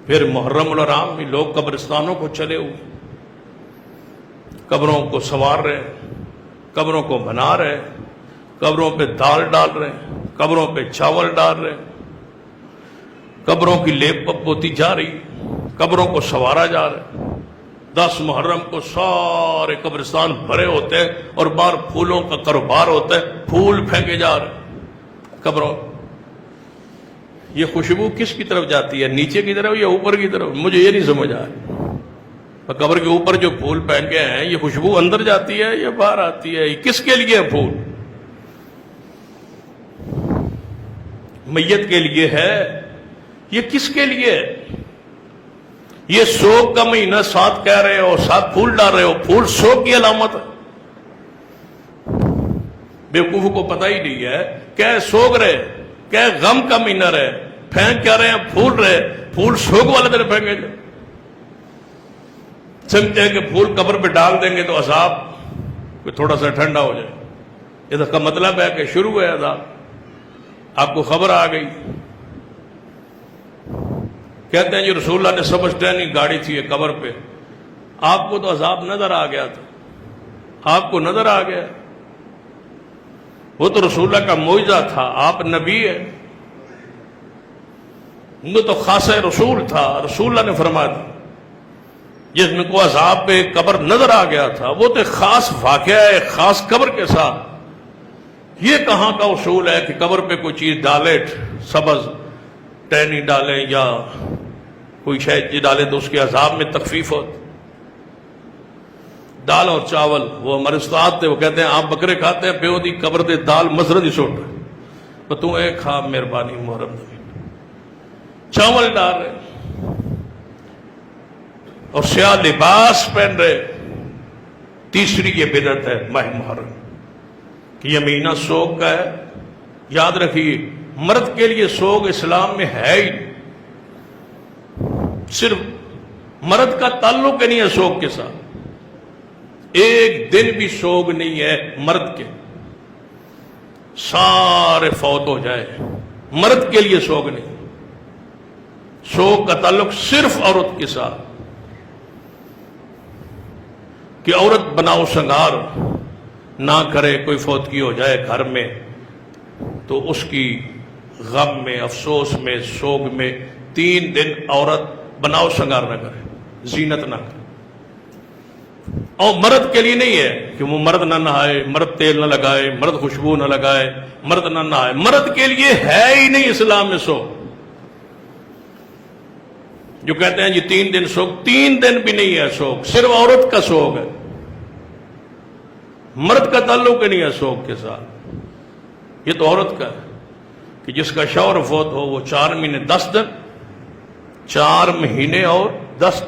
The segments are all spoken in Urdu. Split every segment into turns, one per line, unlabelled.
پھر محرم الحرام میں لوگ قبرستانوں کو چلے ہوئے، قبروں کو سنوار رہے ہیں، قبروں کو بنا رہے ہیں، قبروں پہ دال ڈال رہے ہیں، قبروں پہ چاول ڈال رہے ہیں، قبروں کی لیپ پپ ہوتی جا رہی، قبروں کو سنوارا جا رہا ہے۔ 10 محرم کو سارے قبرستان بھرے ہوتے ہیں اور باہر پھولوں کا کاروبار ہوتا ہے، پھول پھینکے جا رہے ہیں قبروں۔ یہ خوشبو کس کی طرف جاتی ہے، نیچے کی طرف یا اوپر کی طرف؟ مجھے یہ نہیں سمجھ آ رہا۔ قبر کے اوپر جو پھول پھینکے ہیں، یہ خوشبو اندر جاتی ہے یا باہر آتی ہے؟ یہ کس کے لیے ہے پھول؟ میت کے لیے ہے؟ یہ کس کے لیے ہے؟ یہ سوگ کا مہینہ، ساتھ کہہ رہے ہو، ساتھ پھول ڈال رہے ہو، پھول سوگ کی علامت ہے۔ بیوقوفوں کو پتہ ہی نہیں ہے کہ سوگ رہے، کہ غم کا مہینہ رہے، پھینک کیا رہے ہیں؟ پھول رہے، پھول سوگ والے دن پھینکے جائے۔ سمجھتے ہیں کہ پھول قبر پہ ڈال دیں گے تو عذاب کوئی تھوڑا سا ٹھنڈا ہو جائے۔ اس کا مطلب ہے کہ شروع ہے عذاب، آپ کو خبر آ گئی۔ کہتے ہیں جی رسول اللہ نے سب اسٹینڈنگ گاڑی تھی قبر پہ، آپ کو تو عذاب نظر آ گیا تھا، آپ کو نظر آ گیا، وہ تو رسول اللہ کا معجزہ تھا، آپ نبی ہیں، وہ تو خاصہ رسول تھا۔ رسول اللہ نے فرما دیا جس میں کو عذاب پہ قبر نظر آ گیا تھا، وہ تو خاص واقعہ ہے، خاص قبر کے ساتھ۔ یہ کہاں کا اصول ہے کہ قبر پہ کوئی چیز ڈالے، سبز ٹہنی ڈالیں یا کوئی شاید ڈالے تو اس کے عذاب میں تخفیف ہوتی؟ دال اور چاول، وہ ہمارے استاد تھے، وہ کہتے ہیں آپ بکرے کھاتے ہیں، پیو دی قبر دے دال مسرد ہی سوٹ تو تم ایک کھا مہربانی محرم نبی، چاول ڈال رہے اور سیاہ لباس پہن رہے۔ تیسری یہ بدعت ہے ماہ محرم کہ یہ مہینہ سوگ کا ہے۔ یاد رکھیے مرد کے لیے سوگ اسلام میں ہے ہی نہیں، صرف مرد کا تعلق نہیں ہے سوگ کے ساتھ، ایک دن بھی سوگ نہیں ہے مرد کے، سارے فوت ہو جائے، مرد کے لیے سوگ نہیں۔ سوگ کا تعلق صرف عورت کے ساتھ کہ عورت بناؤ سنگار نہ کرے، کوئی فوتگی ہو جائے گھر میں تو اس کی غم میں، افسوس میں، سوگ میں 3 دن عورت بناؤ سنگار نہ کرے، زینت نہ کرے۔ اور مرد کے لیے نہیں ہے کہ وہ مرد نہ نہائے، مرد تیل نہ لگائے، مرد خوشبو نہ لگائے، مرد نہ نہائے، مرد کے لیے ہے ہی نہیں اسلام میں سوگ۔ جو کہتے ہیں جی 3 دن سوگ، 3 دن بھی نہیں ہے سوگ، صرف عورت کا سوگ ہے، مرد کا تعلق ہی نہیں ہے سوگ کے ساتھ۔ یہ تو عورت کا ہے کہ جس کا شوہر فوت ہو وہ 4 مہینے 10 دن، 4 مہینے اور 10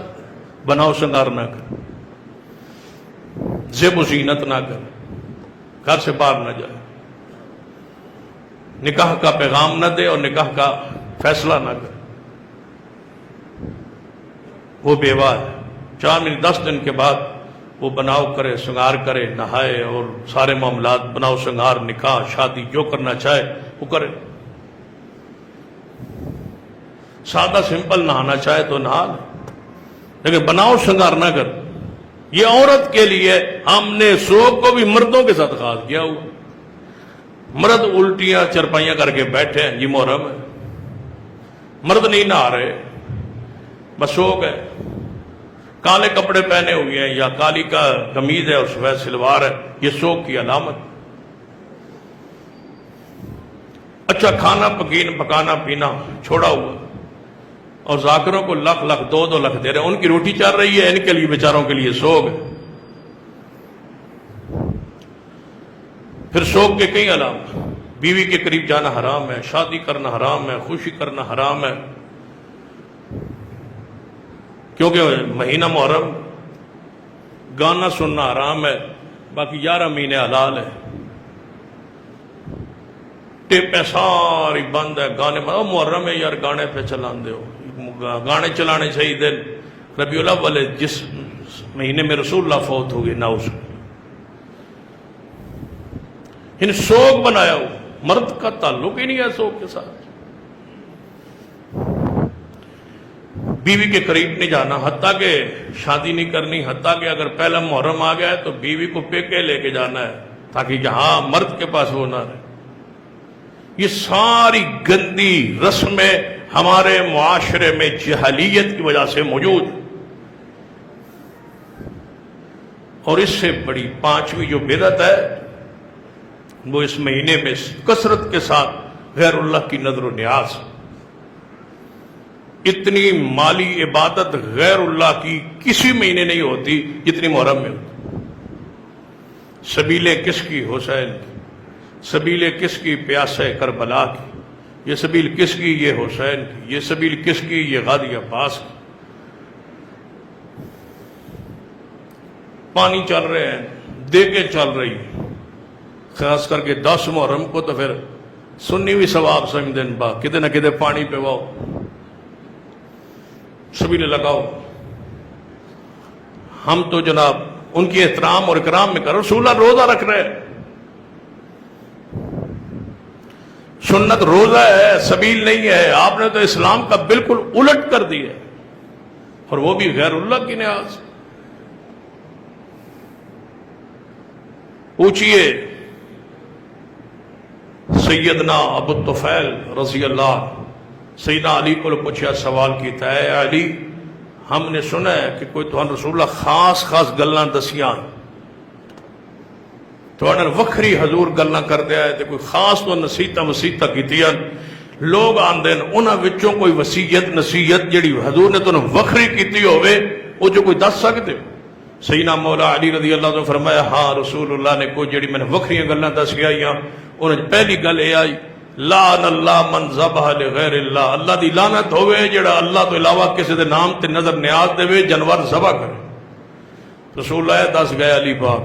بناؤ سنگار نہ کرے، زیب و زینت نہ کرے، گھر سے باہر نہ جائے، نکاح کا پیغام نہ دے اور نکاح کا فیصلہ نہ کرے، وہ بیوہ ہے۔ 4 مہینے 10 دن کے بعد وہ بناؤ کرے، سنگار کرے، نہائے اور سارے معاملات بناؤ سنگار، نکاح، شادی جو کرنا چاہے وہ کرے۔ سادہ سمپل نہانا چاہے تو نہا لے، لیکن بناؤ سنگار نہ کر۔ یہ عورت کے لیے ہم نے سوگ کو بھی مردوں کے ساتھ خاص کیا ہوا۔ مرد الٹیاں چرپائیاں کر کے بیٹھے ہیں، جی محرم ہے، مرد نہیں نہا رہے، بس سوگ ہے، کالے کپڑے پہنے ہوئے ہیں یا کالی کا قمیض ہے اور سفید شلوار ہے، یہ سوگ کی علامت۔ اچھا کھانا پکانا پینا چھوڑا ہوا اور ذاکروں کو لاکھ 2 لاکھ دے رہے ہیں، ان کی روٹی چل رہی ہے، ان کے لیے بیچاروں کے لیے سوگ ہے۔ پھر سوگ کے کئی علامات، بیوی کے قریب جانا حرام ہے، شادی کرنا حرام ہے، خوشی کرنا حرام ہے، کیونکہ مہینہ محرم، گانا سننا حرام ہے، باقی 11 مہینے حلال ہے۔ ٹیپیں ساری بند ہے، گانے محرم ہے یار، گانے پہ چلان دے ہو، گانے چلانے چاہیے دن ربیع الاول والے جس مہینے میں رسول اللہ فوت ہو گئے، ناؤز ان سوگ بنایا ہو، مرد کا تعلق ہی نہیں ہے سوگ کے ساتھ۔ بیوی کے قریب نہیں جانا، حتیٰ کہ شادی نہیں کرنی، حتیٰ کہ اگر پہلا محرم آ گیا ہے تو بیوی کو پیکے لے کے جانا ہے تاکہ یہاں مرد کے پاس وہ نہ رہے۔ یہ ساری گندی رسمیں ہمارے معاشرے میں جہلیت کی وجہ سے موجود، اور اس سے بڑی پانچویں جو بدعت ہے وہ اس مہینے میں کثرت کے ساتھ غیر اللہ کی نظر و نیاز۔ اتنی مالی عبادت غیر اللہ کی کسی مہینے نہیں ہوتی جتنی محرم میں ہوتی۔ سبیلیں کس کی؟ حسین کی۔ سبیلیں کس کی؟ پیاسے کربلا کی۔ یہ سبیل کس کی؟ یہ حسین کی۔ یہ سبیل کس کی؟ یہ غازی عباس کی۔ پانی چل رہے ہیں، دیگیں چل رہی، خاص کر کے 10 محرم کو تو پھر سنی ہوئی ثواب سمجھ دن با کدے نہ کدے پانی پہ واؤ، سبیلیں لگاؤ۔ ہم تو جناب ان کی احترام اور اکرام میں کرو۔ رسول اللہ روزہ رکھ رہے ہیں، سنت روزہ ہے، سبیل نہیں ہے۔ آپ نے تو اسلام کا بالکل الٹ کر دیا، اور وہ بھی غیر اللہ کی نیاز۔ پوچھئے سیدنا ابو الطفیل رضی اللہ، سیدنا علی کو پوچھا، سوال کیتا ہے، اے علی ہم نے سنا ہے کہ کوئی تو رسول اللہ خاص گلاں دسیاں تو وکھری حضور گلاں کر دیا ہے، تے کوئی خاص تو نصیحتاں کیتیاں، لوگ آندے انہاں وچوں کوئی وصیت نصیحت جڑی حضور نے تو وکھری کیتی ہوئے وہ جو کوئی دس سکتے؟ سیدنا مولا علی رضی اللہ عنہ فرمایا، ہاں رسول اللہ نے کوئی جڑی میں نے وکھریاں گلاں دسی آئیاں، انہیں پہلی گل یہ آئی، لعن اللہ من ذبح لغیر اللہ، اللہ دی لعنت ہوئے جڑا اللہ تو علاوہ کسی دے نام تے نظر نیاز دے جانور ذبح کرے۔ رسول اللہ دس گئے علی پاک،